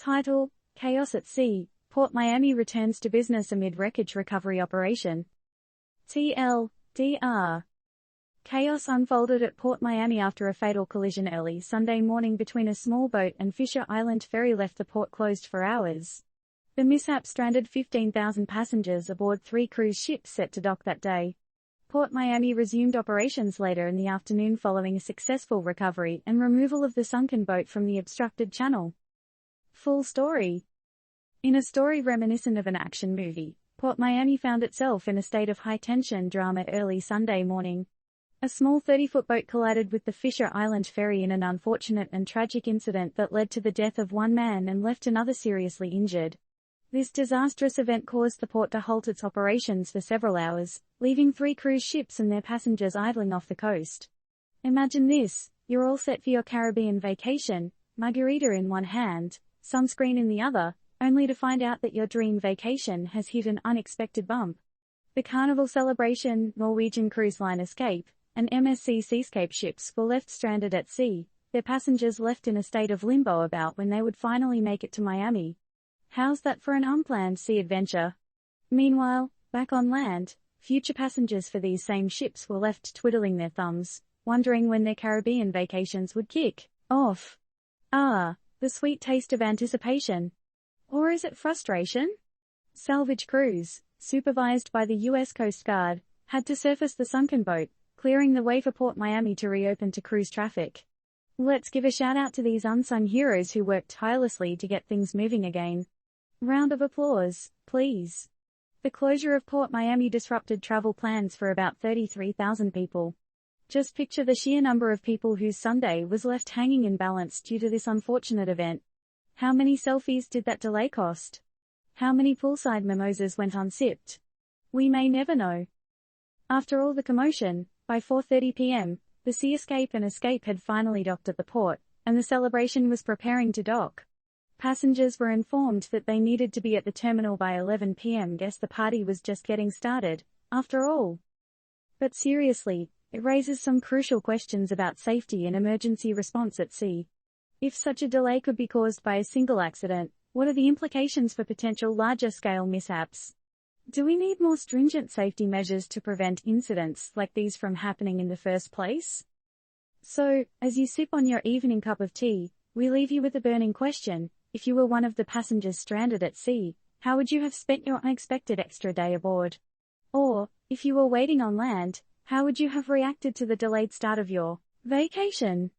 Title: Chaos at Sea. PortMiami returns to business amid wreckage recovery operation. TLDR. Chaos unfolded at PortMiami after a fatal collision early Sunday morning between a small boat and Fisher Island Ferry left the port closed for hours. The mishap stranded 15,000 passengers aboard 3 cruise ships set to dock that day. PortMiami resumed operations later in the afternoon following a successful recovery and removal of the sunken boat from the obstructed channel. Full story. In a story reminiscent of an action movie, PortMiami found itself in a state of high-tension drama early Sunday morning. A small 30-foot boat collided with the Fisher Island Ferry in an unfortunate and tragic incident that led to the death of one man and left another seriously injured. This disastrous event caused the port to halt its operations for several hours, leaving 3 cruise ships and their passengers idling off the coast. Imagine this: you're all set for your Caribbean vacation, margarita in one hand, sunscreen in the other, only to find out that your dream vacation has hit an unexpected bump. The Carnival Celebration, Norwegian Cruise Line Escape, and MSC Seascape ships were left stranded at sea, their passengers left in a state of limbo about when they would finally make it to Miami. How's that for an unplanned sea adventure? Meanwhile, back on land, future passengers for these same ships were left twiddling their thumbs, wondering when their Caribbean vacations would kick off. The sweet taste of anticipation. Or is it frustration? Salvage crews, supervised by the U.S. Coast Guard, had to surface the sunken boat, clearing the way for PortMiami to reopen to cruise traffic. Let's give a shout out to these unsung heroes who worked tirelessly to get things moving again. Round of applause, please. The closure of PortMiami disrupted travel plans for about 33,000 people. Just picture the sheer number of people whose Sunday was left hanging in balance due to this unfortunate event. How many selfies did that delay cost? How many poolside mimosas went unsipped? We may never know. After all the commotion, by 4:30 p.m., the Seascape and Escape had finally docked at the port, and the Celebration was preparing to dock. Passengers were informed that they needed to be at the terminal by 11 p.m. Guess the party was just getting started, after all. But seriously, it raises some crucial questions about safety and emergency response at sea. If such a delay could be caused by a single accident, what are the implications for potential larger-scale mishaps? Do we need more stringent safety measures to prevent incidents like these from happening in the first place? So, as you sip on your evening cup of tea, we leave you with a burning question: if you were one of the passengers stranded at sea, how would you have spent your unexpected extra day aboard? Or, if you were waiting on land, how would you have reacted to the delayed start of your vacation?